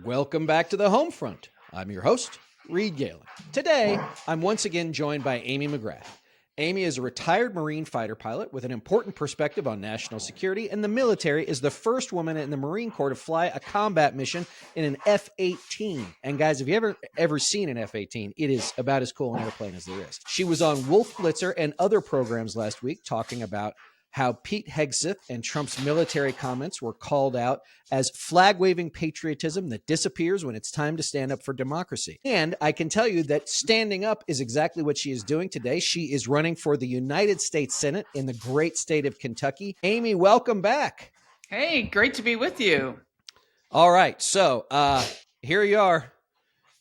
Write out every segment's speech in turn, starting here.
Welcome back to the home front. I'm your host, Reed Galen. Today, I'm once again joined by Amy McGrath. Amy is a retired Marine fighter pilot with an important perspective on national security, and the military is the first woman in the Marine Corps to fly a combat mission in an F-18. And guys, if you ever seen an F-18, it is about as cool an airplane as there is. She was on Wolf Blitzer and other programs last week talking about how Pete Hegseth and Trump's military comments were called out as flag-waving patriotism that disappears when it's time to stand up for democracy. And I can tell you that standing up is exactly what she is doing today. She is running for the United States Senate in the great state of Kentucky. Amy, welcome back. Hey, great to be with you. All right, so here you are.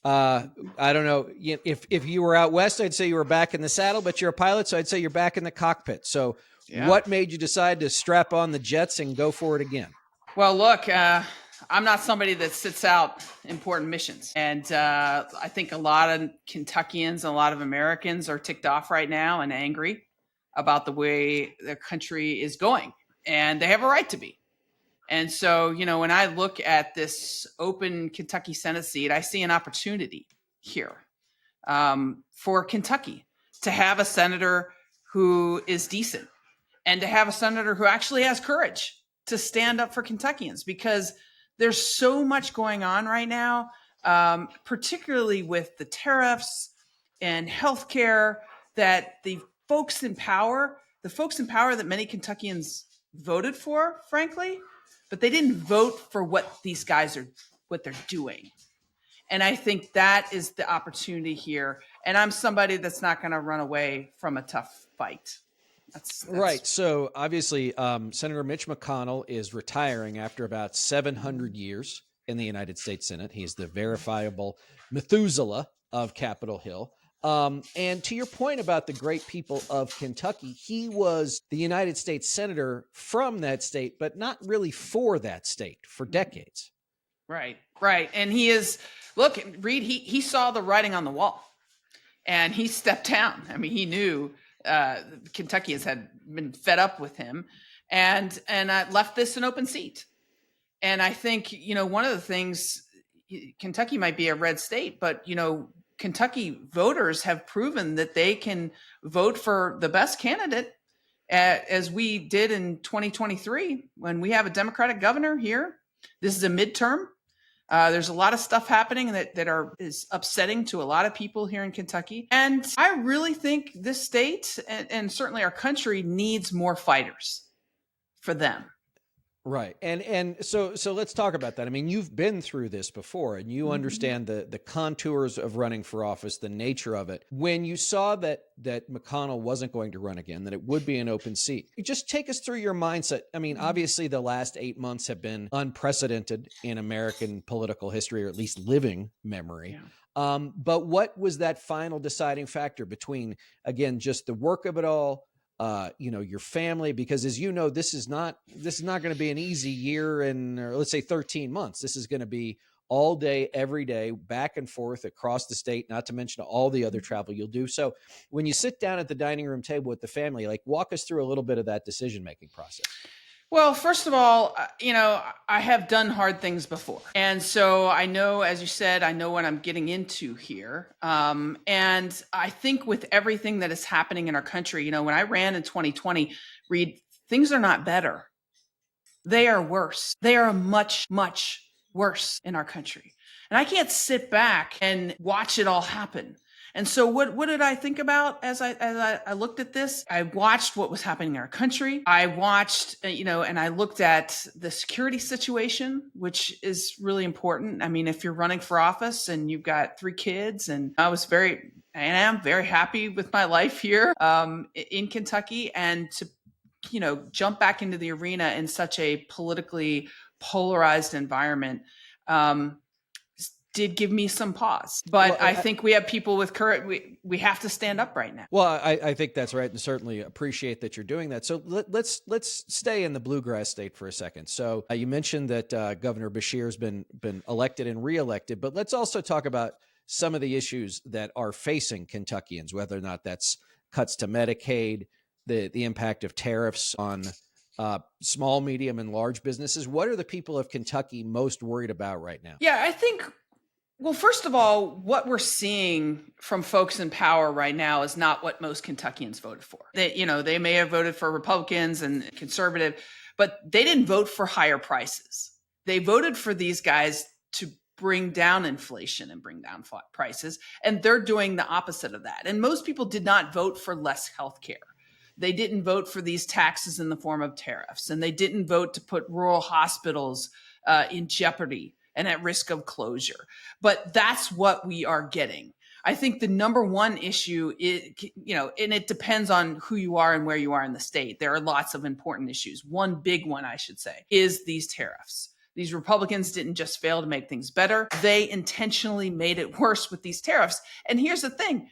I don't know if you were out west, I'd say you were back in the saddle, but you're a pilot, so I'd say you're back in the cockpit. So what made you decide to strap on the jets and go for it again? Well, look, I'm not somebody that sits out important missions. And I think a lot of Kentuckians, a lot of Americans are ticked off right now and angry about the way the country is going. And they have a right to be. And so, when I look at this open Kentucky Senate seat, I see an opportunity here for Kentucky to have a senator who is decent and to have a senator who actually has courage to stand up for Kentuckians, because there's so much going on right now, particularly with the tariffs and healthcare, that the folks in power that many Kentuckians voted for, frankly, but they didn't vote for what they're doing. And I think that is the opportunity here. And I'm somebody that's not going to run away from a tough fight. That's right. So obviously, Senator Mitch McConnell is retiring after about 700 years in the United States Senate. He's the verifiable Methuselah of Capitol Hill. And to your point about the great people of Kentucky, he was the United States Senator from that state, but not really for that state for decades. Right. And he is, look, Reed, he saw the writing on the wall and he stepped down. I mean, he knew Kentuckians had been fed up with him and left this an open seat. And I think, one of the things, Kentucky might be a red state, but, Kentucky voters have proven that they can vote for the best candidate, as we did in 2023 when we have a Democratic governor here. This is a midterm. There's a lot of stuff happening that is upsetting to a lot of people here in Kentucky. And I really think this state and certainly our country needs more fighters for them. Right. And so let's talk about that. I mean, you've been through this before and you understand the contours of running for office, the nature of it. When you saw that McConnell wasn't going to run again, that it would be an open seat, just take us through your mindset. I mean, obviously the last 8 months have been unprecedented in American political history, or at least living memory. Yeah. But what was that final deciding factor between, again, just the work of it all, your family, because as you know, this is not going to be an easy year or let's say 13 months. This is going to be all day, every day, back and forth across the state, not to mention all the other travel you'll do. So when you sit down at the dining room table with the family, walk us through a little bit of that decision-making process. Well, first of all, I have done hard things before. And so I know, as you said, I know what I'm getting into here. And I think with everything that is happening in our country, when I ran in 2020, Reed, things are not better. They are worse. They are much, much worse in our country. And I can't sit back and watch it all happen. And so what did I think about as I looked at this? I watched what was happening in our country. I watched, and I looked at the security situation, which is really important. I mean, if you're running for office and you've got 3 kids, and I am very happy with my life here in Kentucky, and to, jump back into the arena in such a politically polarized environment, did give me some pause. But I think we have people with courage. We have to stand up right now. Well, I think that's right, and certainly appreciate that you're doing that. So let's stay in the Bluegrass state for a second. So you mentioned that Governor Beshear's been elected and reelected, but let's also talk about some of the issues that are facing Kentuckians, whether or not that's cuts to Medicaid, the impact of tariffs on small, medium, and large businesses. What are the people of Kentucky most worried about right now? Yeah, I think, well, first of all, what we're seeing from folks in power right now is not what most Kentuckians voted for. They may have voted for Republicans and conservative, but they didn't vote for higher prices. They voted for these guys to bring down inflation and bring down prices, and they're doing the opposite of that. And most people did not vote for less health care. They didn't vote for these taxes in the form of tariffs, and they didn't vote to put rural hospitals in jeopardy and at risk of closure. But that's what we are getting. I think the number one issue is, and it depends on who you are and where you are in the state. There are lots of important issues. One big one, I should say, is these tariffs. These Republicans didn't just fail to make things better. They intentionally made it worse with these tariffs. And here's the thing.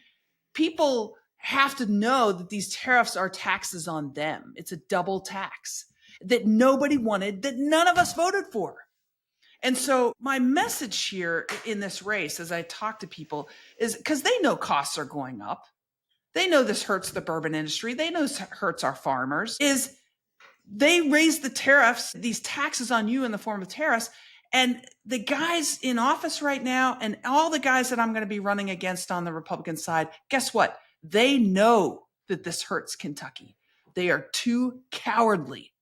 People have to know that these tariffs are taxes on them. It's a double tax that nobody wanted, that none of us voted for. And so my message here in this race, as I talk to people, is because they know costs are going up. They know this hurts the bourbon industry. They know this hurts our farmers, is they raise the tariffs, these taxes on you in the form of tariffs. And the guys in office right now and all the guys that I'm going to be running against on the Republican side, guess what? They know that this hurts Kentucky. They are too cowardly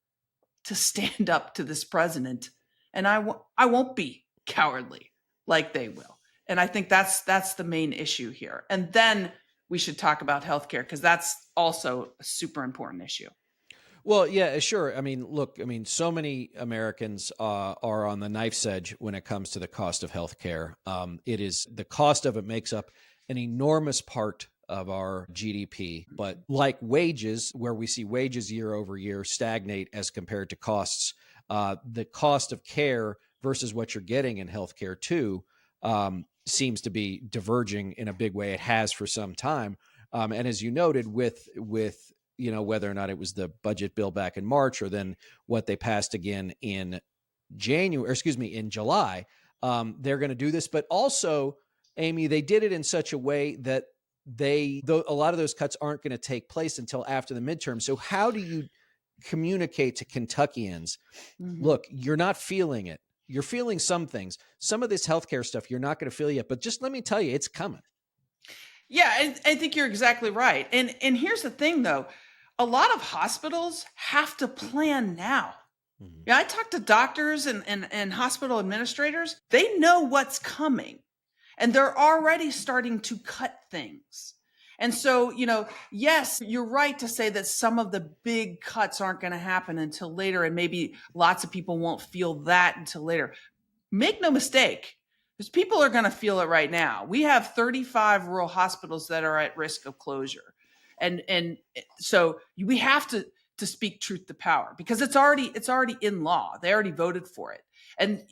to stand up to this president. And I won't be cowardly like they will. And I think that's the main issue here. And then we should talk about healthcare, because that's also a super important issue. Well, yeah, sure. I mean, look, so many Americans are on the knife's edge when it comes to the cost of healthcare. It is, the cost of it makes up an enormous part of our GDP. But like wages, where we see wages year over year stagnate as compared to costs, the cost of care versus what you're getting in healthcare too seems to be diverging in a big way. It has for some time. And as you noted, with whether or not it was the budget bill back in March or then what they passed again in July, they're going to do this. But also, Amy, they did it in such a way that a lot of those cuts aren't going to take place until after the midterm. So how do you communicate to Kentuckians, look, you're not feeling it. You're feeling some things. Some of this healthcare stuff you're not going to feel yet, but just let me tell you, it's coming. Yeah, I think you're exactly right. And here's the thing, though. A lot of hospitals have to plan now. Mm-hmm. Yeah, I talk to doctors and hospital administrators. They know what's coming, and they're already starting to cut things. And so, yes, you're right to say that some of the big cuts aren't going to happen until later, and maybe lots of people won't feel that until later. Make no mistake, because people are going to feel it right now. We have 35 rural hospitals that are at risk of closure. And so we have to speak truth to power, because it's already in law. They already voted for it. And,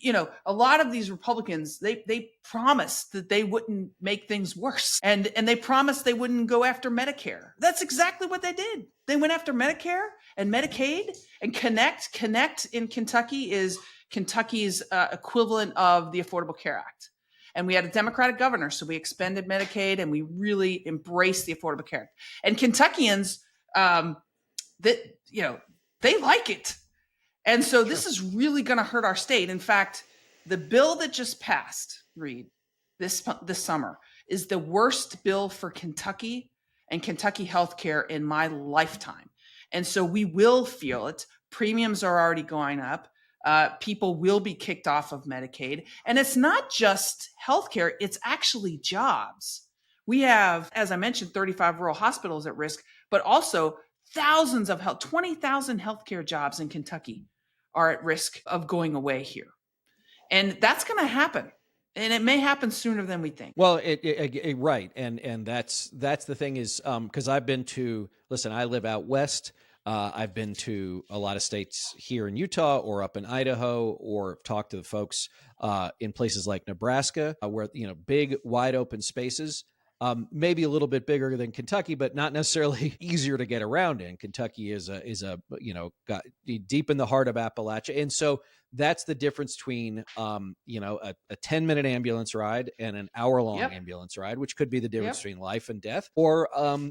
a lot of these Republicans, they promised that they wouldn't make things worse. And they promised they wouldn't go after Medicare. That's exactly what they did. They went after Medicare and Medicaid and Connect. Connect in Kentucky is Kentucky's equivalent of the Affordable Care Act. And we had a Democratic governor, so we expanded Medicaid and we really embraced the Affordable Care Act. And Kentuckians, they like it. And so this is really going to hurt our state. In fact, the bill that just passed, Reed, this summer is the worst bill for Kentucky and Kentucky healthcare in my lifetime. And so we will feel it. Premiums are already going up. People will be kicked off of Medicaid. And it's not just healthcare, it's actually jobs. We have, as I mentioned, 35 rural hospitals at risk, but also thousands of 20,000 healthcare jobs in Kentucky are at risk of going away here. And that's going to happen. And it may happen sooner than we think. Well, right. And that's the thing is, because I've been to, listen, I live out west. I've been to a lot of states here in Utah or up in Idaho, or talked to the folks in places like Nebraska, where, big, wide open spaces. maybe a little bit bigger than Kentucky, but not necessarily easier to get around in. Kentucky is got deep in the heart of Appalachia, and so that's the difference between a 10-minute ambulance ride and an hour-long Yep. ambulance ride, which could be the difference Yep. between life and death, or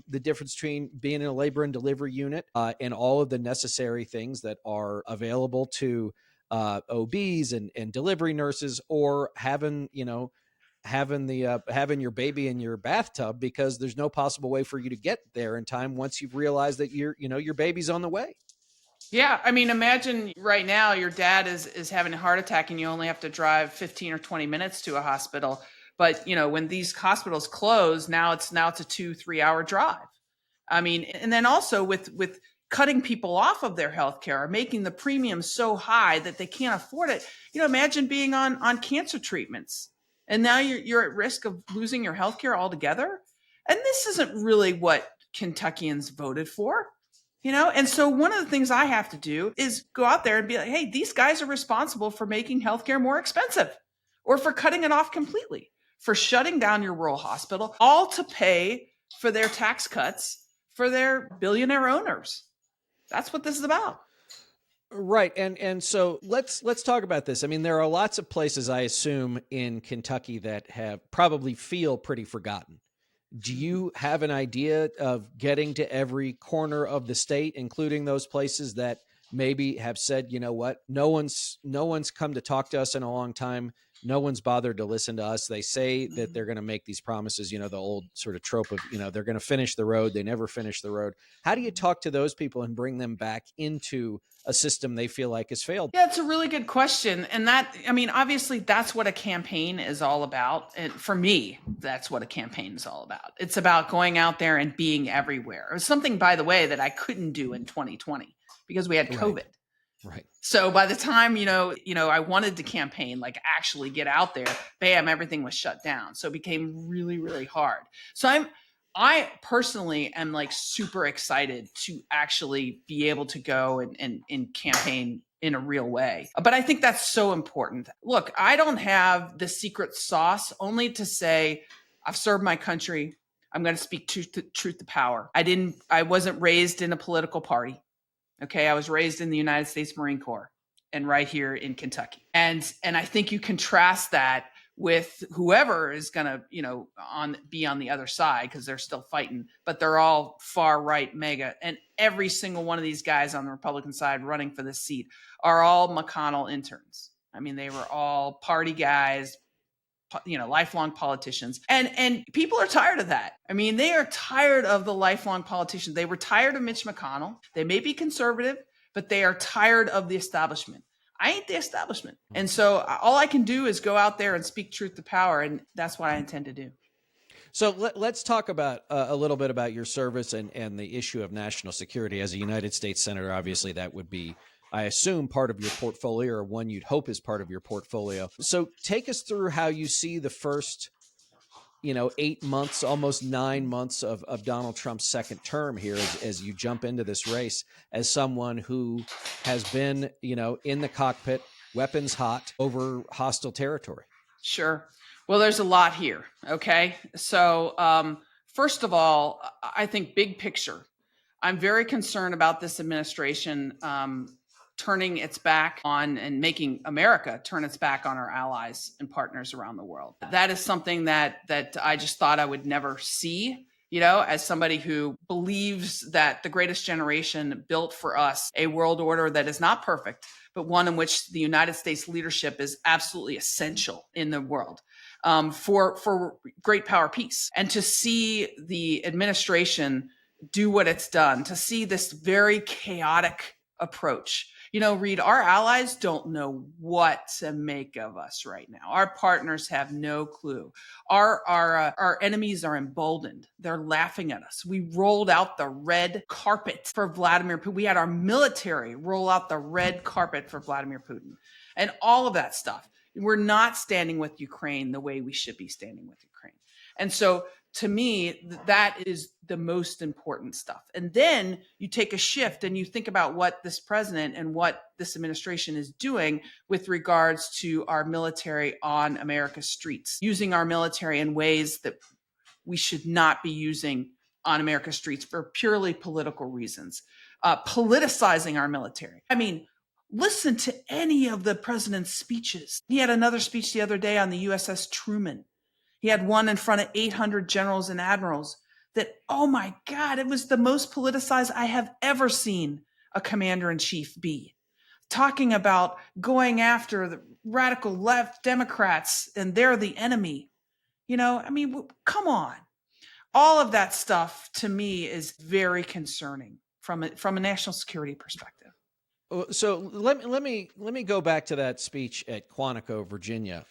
the difference between being in a labor and delivery unit and all of the necessary things that are available to OBs and delivery nurses, or having having your baby in your bathtub because there's no possible way for you to get there in time once you've realized that your baby's on the way. Yeah, I mean, imagine right now your dad is having a heart attack and you only have to drive 15 or 20 minutes to a hospital. But when these hospitals close, now it's a 2-3 hour drive. I mean, and then also with cutting people off of their health care, making the premiums so high that they can't afford it. Imagine being on cancer treatments, and now you're at risk of losing your health care altogether. And this isn't really what Kentuckians voted for. And so one of the things I have to do is go out there and be like, hey, these guys are responsible for making healthcare more expensive, or for cutting it off completely, for shutting down your rural hospital, all to pay for their tax cuts for their billionaire owners. That's what this is about. Right. And so let's talk about this. I mean, there are lots of places, I assume, in Kentucky that have probably feel pretty forgotten. Do you have an idea of getting to every corner of the state, including those places that maybe have said, you know what, no one's come to talk to us in a long time. No one's bothered to listen to us. They say that they're going to make these promises, the old sort of trope of, they're going to finish the road. They never finish the road. How do you talk to those people and bring them back into a system they feel like has failed? Yeah, it's a really good question. And obviously that's what a campaign is all about. And for me, that's what a campaign is all about. It's about going out there and being everywhere. It was something, by the way, that I couldn't do in 2020 because we had COVID. Right. So by the time, I wanted to campaign, like actually get out there, bam, everything was shut down. So it became really, really hard. So I personally am like super excited to actually be able to go and campaign in a real way. But I think that's so important. Look, I don't have the secret sauce, only to say I've served my country. I'm going to speak truth to power. I wasn't raised in a political party. Okay, I was raised in the United States Marine Corps and right here in Kentucky. And I think you contrast that with whoever is going to, be on the other side, because they're still fighting, but they're all far right mega. And every single one of these guys on the Republican side running for this seat are all McConnell interns. I mean, they were all party guys, lifelong politicians, and people are tired of that. I mean, they are tired of the lifelong politicians. They were tired of Mitch McConnell. They may be conservative, but they are tired of the establishment. I ain't the establishment. And so all I can do is go out there and speak truth to power. And that's what I intend to do. So let's talk about a little bit about your service and the issue of national security. As a United States Senator, obviously that would be, I assume, part of your portfolio, or one you'd hope is part of your portfolio. So take us through how you see the first, 8 months, almost 9 months of Donald Trump's second term here as you jump into this race, as someone who has been, in the cockpit, weapons hot, over hostile territory. Sure. Well, there's a lot here. Okay. So, first of all, I think big picture, I'm very concerned about this administration turning its back on and making America turn its back on our allies and partners around the world. That is something that I just thought I would never see. As somebody who believes that the greatest generation built for us a world order that is not perfect, but one in which the United States leadership is absolutely essential in the world for great power peace. And to see the administration do what it's done, to see this very chaotic approach. Reed, our allies don't know what to make of us right now. Our partners have no clue. Our enemies are emboldened. They're laughing at us. We rolled out the red carpet for Vladimir Putin. We had our military roll out the red carpet for Vladimir Putin, and all of that stuff. We're not standing with Ukraine the way we should be standing with Ukraine. And so to me, that is the most important stuff. And then you take a shift and you think about what this president and what this administration is doing with regards to our military on America's streets, using our military in ways that we should not be using on America's streets for purely political reasons, politicizing our military. I mean, listen to any of the president's speeches. He had another speech the other day on the USS Truman. He had one in front of 800 generals and admirals that, oh my God, it was the most politicized I have ever seen a commander-in-chief be. Talking about going after the radical left Democrats and they're the enemy. I mean, come on. All of that stuff to me is very concerning from a national security perspective. So let me go back to that speech at Quantico, Virginia,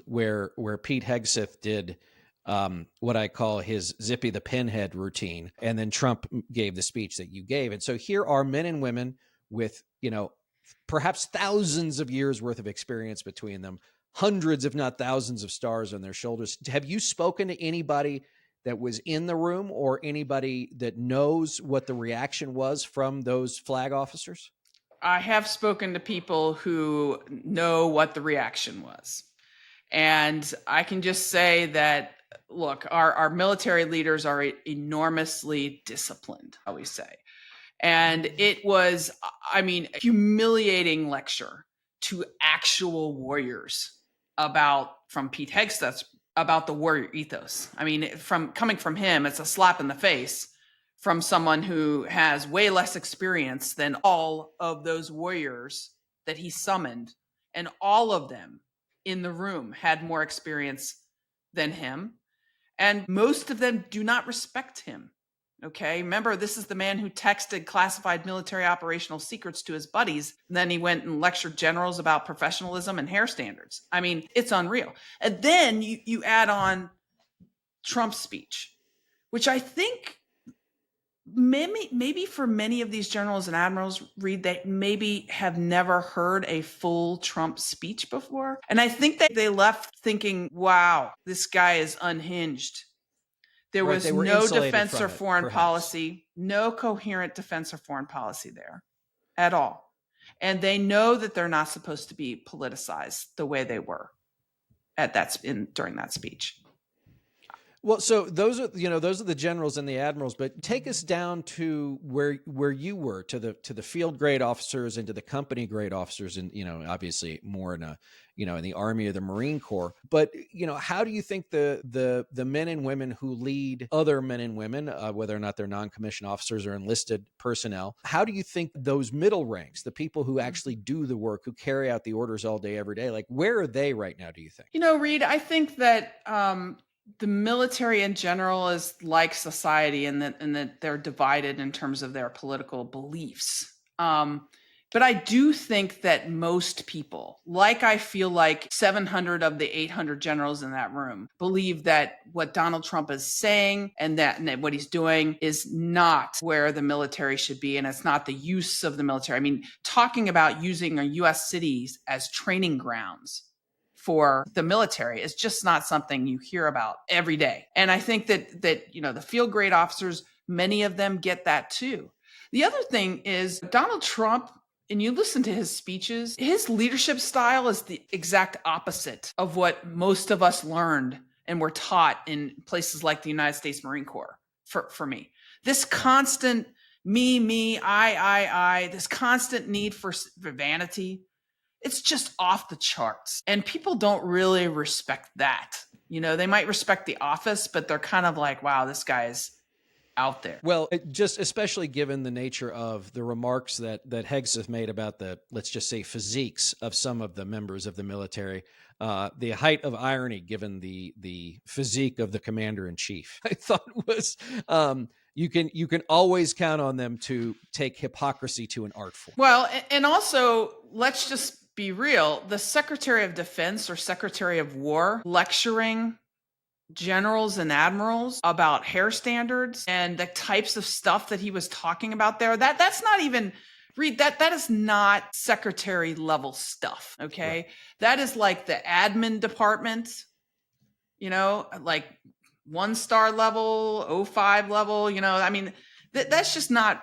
where Pete Hegseth did what I call his Zippy the Pinhead routine, and then Trump gave the speech that you gave. And so here are men and women with perhaps thousands of years worth of experience between them, hundreds if not thousands of stars on their shoulders. Have you spoken to anybody that was in the room or anybody that knows what the reaction was from those flag officers? I have spoken to people who know what the reaction was. And I can just say that, look, our military leaders are enormously disciplined, shall we say. And it was, I mean, a humiliating lecture to actual warriors from Pete Hegseth about the warrior ethos. I mean, coming from him, it's a slap in the face from someone who has way less experience than all of those warriors that he summoned. And all of them in the room had more experience than him. And most of them do not respect him. Okay. Remember, this is the man who texted classified military operational secrets to his buddies. And then he went and lectured generals about professionalism and hair standards. I mean, it's unreal. And then you add on Trump's speech, which I think maybe for many of these generals and admirals, Reed, they maybe have never heard a full Trump speech before. And I think that they left thinking, wow, this guy is unhinged. There was no defense or foreign policy, no coherent defense or foreign policy there at all. And they know that they're not supposed to be politicized the way they were during that speech. Well, so those are the generals and the admirals, but take us down to where you were, to the field grade officers and to the company grade officers, and obviously more in in the Army or the Marine Corps. But how do you think the men and women who lead other men and women, whether or not they're non-commissioned officers or enlisted personnel, how do you think those middle ranks, the people who actually do the work, who carry out the orders all day, every day, like where are they right now, do you think? Reed, I think that the military in general is like society in that they're divided in terms of their political beliefs. But I do think that most people, like I feel like 700 of the 800 generals in that room, believe that what Donald Trump is saying and that what he's doing is not where the military should be. And it's not the use of the military. I mean, talking about using our U.S. cities as training grounds for the military is just not something you hear about every day. And I think that the field grade officers, many of them get that too. The other thing is Donald Trump, and you listen to his speeches, his leadership style is the exact opposite of what most of us learned and were taught in places like the United States Marine Corps for me. This constant me, I, this constant need for vanity, it's just off the charts. And people don't really respect that. They might respect the office, but they're kind of like, wow, this guy is out there. Well, just especially given the nature of the remarks that Hegseth made about the, let's just say, physiques of some of the members of the military, the height of irony given the physique of the commander in chief, I thought was you can always count on them to take hypocrisy to an art form. Well, and also let's just be real. The Secretary of Defense or Secretary of War lecturing generals and admirals about hair standards and the types of stuff that he was talking about there, that's not even Reed, that is not secretary level stuff. Okay. Right. That is like the admin department, like 1-star level, 05 level, I mean, that's not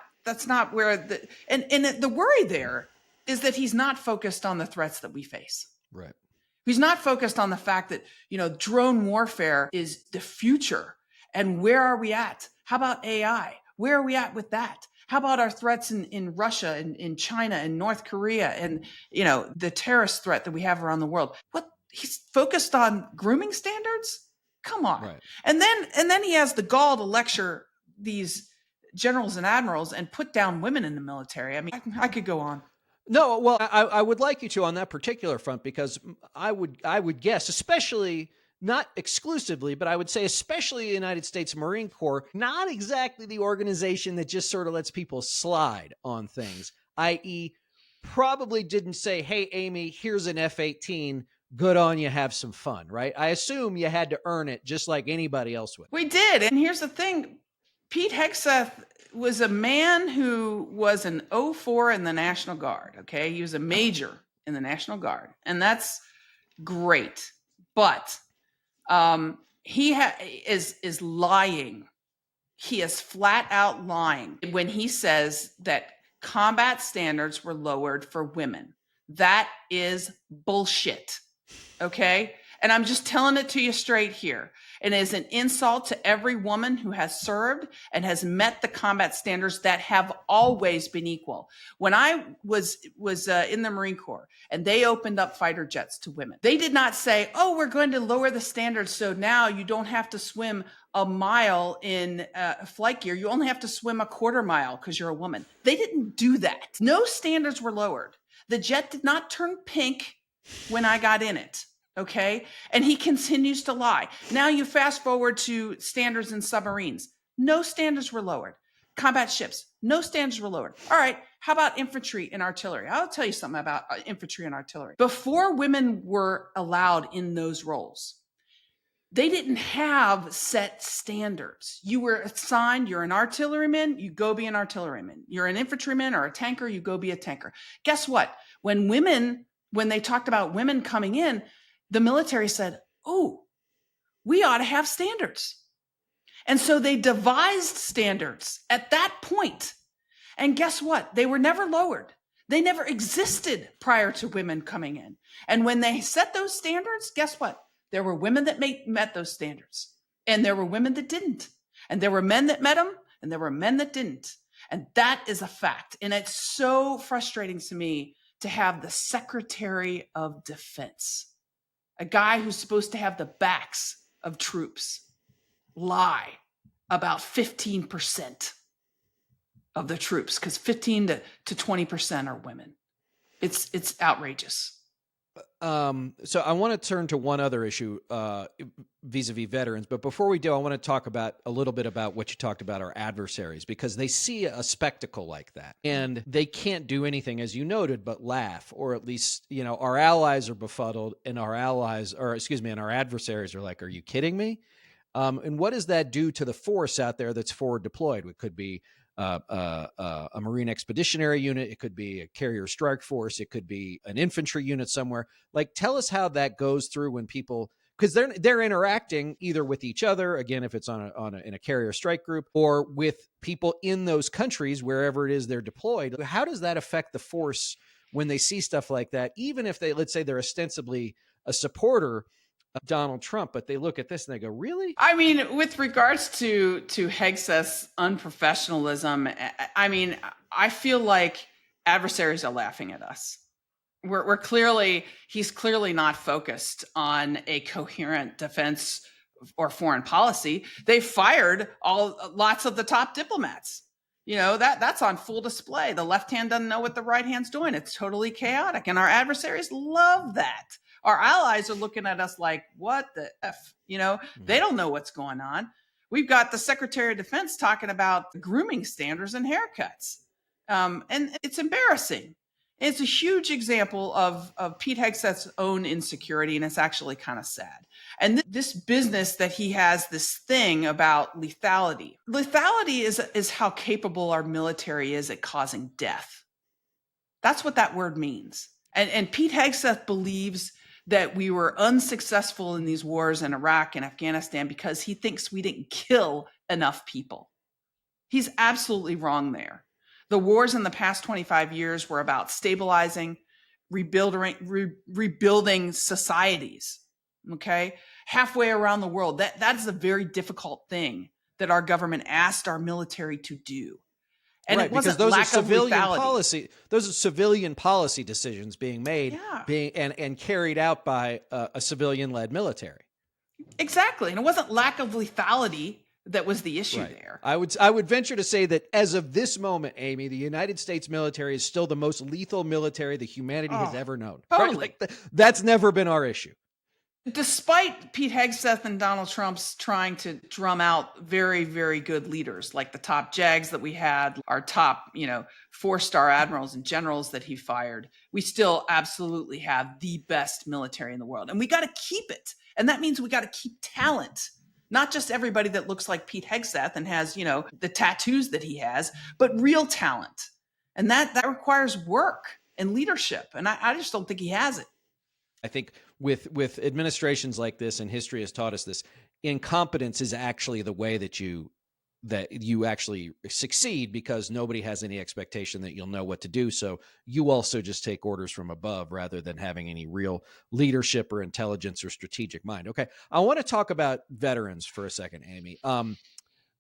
where and the worry there is that he's not focused on the threats that we face. Right. He's not focused on the fact that, drone warfare is the future. And where are we at? How about AI? Where are we at with that? How about our threats in Russia, in China, in North Korea, and the terrorist threat that we have around the world? What, he's focused on grooming standards? Come on. Right. And then he has the gall to lecture these generals and admirals and put down women in the military. I mean, I could go on. No, well, I would like you to on that particular front, because I would guess, especially, not exclusively, but I would say especially the United States Marine Corps, not exactly the organization that just sort of lets people slide on things, i.e., probably didn't say, hey, Amy, here's an F-18, good on you, have some fun, right? I assume you had to earn it just like anybody else would. We did. And here's the thing. Pete Hegseth was a man who was an 04 in the National Guard. Okay. He was a major in the National Guard, and that's great. But he is lying. He is flat out lying when he says that combat standards were lowered for women. That is bullshit. Okay. And I'm just telling it to you straight here. It is an insult to every woman who has served and has met the combat standards that have always been equal. When I was in the Marine Corps and they opened up fighter jets to women, they did not say, oh, we're going to lower the standards so now you don't have to swim a mile in flight gear. You only have to swim a quarter mile because you're a woman. They didn't do that. No standards were lowered. The jet did not turn pink when I got in it. Okay. And he continues to lie. Now you fast forward to standards in submarines. No standards were lowered. Combat ships, no standards were lowered. All right. How about infantry and artillery? I'll tell you something about infantry and artillery. Before women were allowed in those roles, they didn't have set standards. You were assigned, you're an artilleryman, you go be an artilleryman. You're an infantryman or a tanker, you go be a tanker. Guess what? When they talked about women coming in, the military said, oh, we ought to have standards. And so they devised standards at that point. And guess what? They were never lowered. They never existed prior to women coming in. And when they set those standards, guess what? There were women that met those standards. And there were women that didn't. And there were men that met them. And there were men that didn't. And that is a fact. And it's so frustrating to me to have the Secretary of Defense, a guy who's supposed to have the backs of troops, lie about 15% of the troops, because 15 to 20% are women. It's outrageous. So I want to turn to one other issue vis-a-vis veterans. But before we do, I want to talk about a little bit about what you talked about, our adversaries, because they see a spectacle like that and they can't do anything, as you noted, but laugh, or at least, our allies are befuddled and our adversaries are like, are you kidding me? And what does that do to the force out there that's forward deployed? It could be a Marine Expeditionary Unit. It could be a Carrier Strike Force. It could be an infantry unit somewhere. Like, tell us how that goes through when people, because they're interacting either with each other, again, if it's in a Carrier Strike Group, or with people in those countries, wherever it is they're deployed. How does that affect the force when they see stuff like that? Even if let's say they're ostensibly a supporter of Donald Trump, but they look at this and they go, really? I mean, with regards to Hegseth's unprofessionalism, I mean, I feel like adversaries are laughing at us. He's clearly not focused on a coherent defense or foreign policy. They fired lots of the top diplomats. That's on full display. The left hand doesn't know what the right hand's doing. It's totally chaotic. And our adversaries love that. Our allies are looking at us like, what the F? They don't know what's going on. We've got the Secretary of Defense talking about grooming standards and haircuts. And it's embarrassing. It's a huge example of Pete Hegseth's own insecurity, and it's actually kind of sad. And this business that he has, this thing about lethality. Lethality is how capable our military is at causing death. That's what that word means. And Pete Hegseth believes that we were unsuccessful in these wars in Iraq and Afghanistan because he thinks we didn't kill enough people. He's absolutely wrong there. The wars in the past 25 years were about stabilizing, rebuilding societies. Okay. halfway around the world. That is a very difficult thing that our government asked our military to do. And right, it wasn't because lack of lethality. those are civilian policy decisions being made, Yeah, and carried out by a civilian-led military. exactly. And it wasn't lack of lethality that was the issue Right. there. I would venture to say that as of this moment, Amy, the United States military is still the most lethal military that humanity has ever known. Totally. Right? Like that's never been our issue. Despite Pete Hegseth and Donald Trump's trying to drum out very, very good leaders, like the top JAGs that we had, our top, 4-star admirals and generals that he fired, we still absolutely have the best military in the world. And we got to keep it. And that means we got to keep talent. Not just everybody that looks like Pete Hegseth and has, the tattoos that he has, but real talent. And that requires work and leadership. And I just don't think he has it. I think with administrations like this, and history has taught us this, incompetence is actually the way that you actually succeed, because nobody has any expectation that you'll know what to do. So you also just take orders from above rather than having any real leadership or intelligence or strategic mind. Okay, I want to talk about veterans for a second, Amy.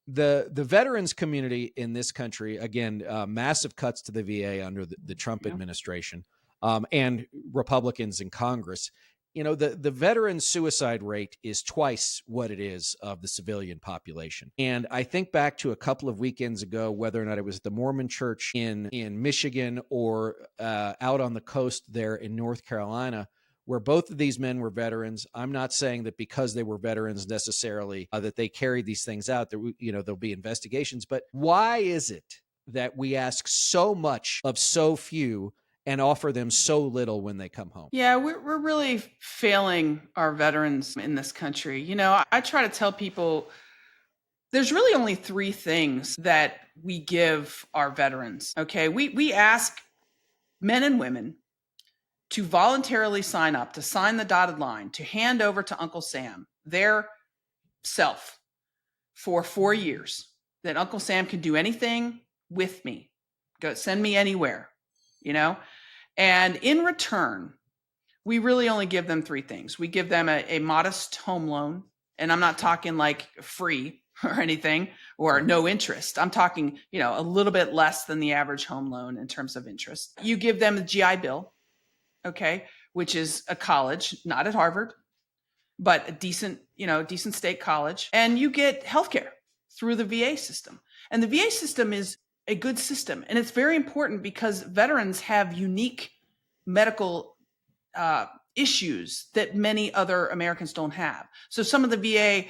The veterans community in this country, again, massive cuts to the VA under the Trump administration, and Republicans in Congress. The veteran suicide rate is twice what it is of the civilian population. And I think back to a couple of weekends ago, whether or not it was the Mormon church in Michigan or out on the coast there in North Carolina, where both of these men were veterans. I'm not saying that because they were veterans necessarily that they carried these things out. There'll be investigations. But why is it that we ask so much of so few and offer them so little when they come home? Yeah, we're really failing our veterans in this country. I try to tell people there's really only 3 things that we give our veterans. Okay, we ask men and women to voluntarily sign up, to sign the dotted line, to hand over to Uncle Sam their self for 4 years, that Uncle Sam can do anything with me, go send me anywhere, And in return, we really only give them 3 things. We give them a modest home loan, and I'm not talking like free or anything or no interest. I'm talking, a little bit less than the average home loan in terms of interest. You give them the GI Bill, okay, which is a college, not at Harvard, but a decent state college, and you get healthcare through the VA system. And the VA system is a good system, and it's very important because veterans have unique medical issues that many other Americans don't have. So some of the VA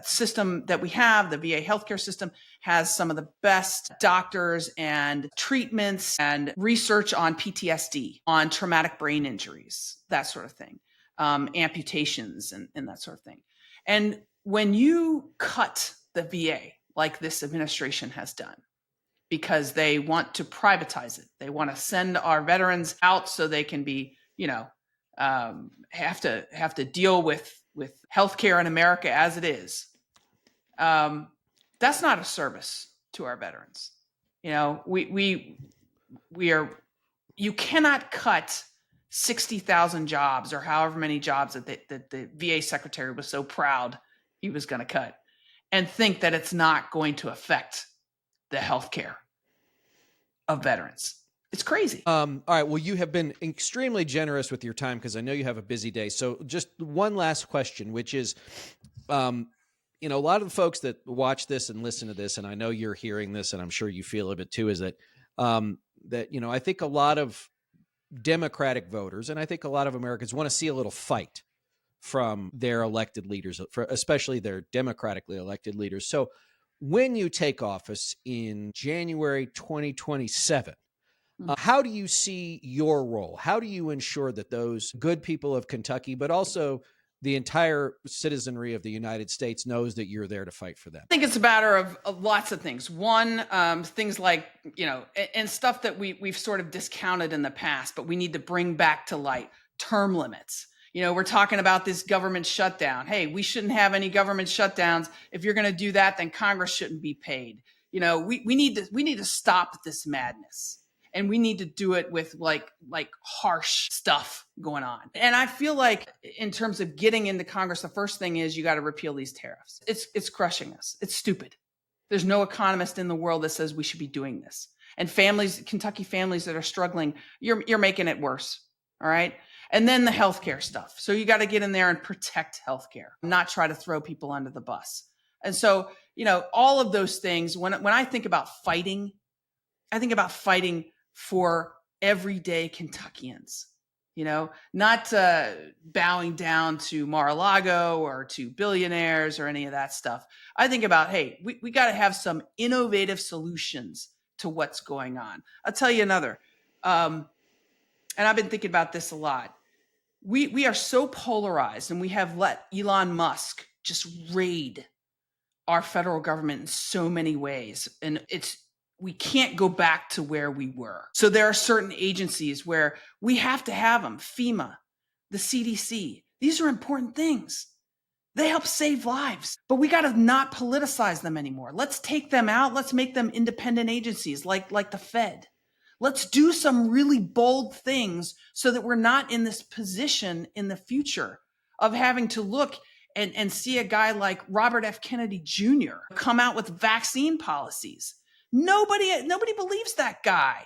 system that we have, the VA healthcare system, has some of the best doctors and treatments and research on PTSD, on traumatic brain injuries, that sort of thing, amputations and that sort of thing. And when you cut the VA, like this administration has done, because they want to privatize it, they want to send our veterans out so they can be, have to deal with healthcare in America as it is. That's not a service to our veterans. We are. You cannot cut 60,000 jobs or however many jobs that the VA secretary was so proud he was going to cut, and think that it's not going to affect the healthcare of veterans. It's crazy. All right. Well, you have been extremely generous with your time because I know you have a busy day. So just one last question, which is, a lot of the folks that watch this and listen to this, and I know you're hearing this and I'm sure you feel a bit too, is that, I think a lot of Democratic voters, and I think a lot of Americans, want to see a little fight from their elected leaders, especially their democratically elected leaders. So when you take office in January 2027, how do you see your role? How do you ensure that those good people of Kentucky, but also the entire citizenry of the United States, knows that you're there to fight for them? I think it's a matter of lots of things. One, things like, and stuff that we've sort of discounted in the past, but we need to bring back to light: term limits. We're talking about this government shutdown. Hey, we shouldn't have any government shutdowns. If you're going to do that, then Congress shouldn't be paid. We need to stop this madness. and we need to do it with like harsh stuff going on. And I feel like in terms of getting into Congress, the first thing is you got to repeal these tariffs. It's crushing us. It's stupid. There's no economist in the world that says we should be doing this. And families, Kentucky families that are struggling, you're making it worse. All right. And then the healthcare stuff. So you got to get in there and protect healthcare, not try to throw people under the bus. And so, all of those things, when I think about fighting, I think about fighting for everyday Kentuckians, not bowing down to Mar-a-Lago or to billionaires or any of that stuff. I think about, hey, we got to have some innovative solutions to what's going on. I'll tell you another, and I've been thinking about this a lot. We are so polarized, and we have let Elon Musk just raid our federal government in so many ways. And we can't go back to where we were. So there are certain agencies where we have to have them. FEMA, the CDC. These are important things. They help save lives, but we got to not politicize them anymore. Let's take them out. Let's make them independent agencies like the Fed. Let's do some really bold things so that we're not in this position in the future of having to look and see a guy like Robert F. Kennedy Jr. come out with vaccine policies. Nobody believes that guy.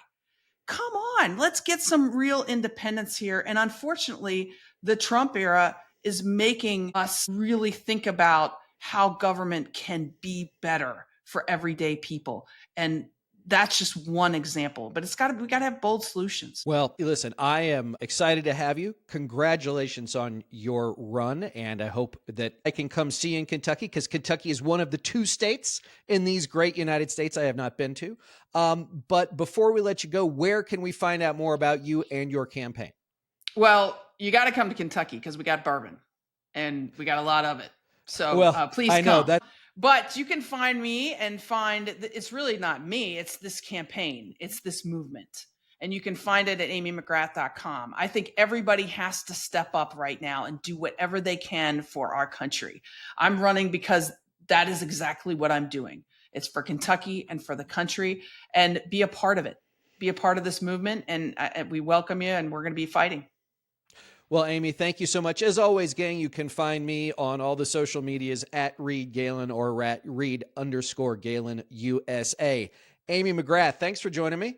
Come on, let's get some real independence here. And unfortunately, the Trump era is making us really think about how government can be better for everyday people. And that's just one example, but we got to have bold solutions. Well, listen, I am excited to have you. Congratulations on your run. And I hope that I can come see you in Kentucky, because Kentucky is one of the 2 states in these great United States I have not been to. But before we let you go, where can we find out more about you and your campaign? Well, you got to come to Kentucky because we got bourbon and we got a lot of it. So please come. Know that. But you can find me and it's really not me. It's this campaign. It's this movement. And you can find it at amymcgrath.com. I think everybody has to step up right now and do whatever they can for our country. I'm running because that is exactly what I'm doing. It's for Kentucky and for the country, and be a part of it. Be a part of this movement, and we welcome you, and we're going to be fighting. Well, Amy, thank you so much. As always, gang, you can find me on all the social medias at Reed Galen or at Reed_Galen USA. Amy McGrath, thanks for joining me.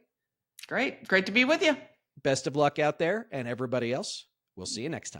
Great to be with you. Best of luck out there, and everybody else, we'll see you next time.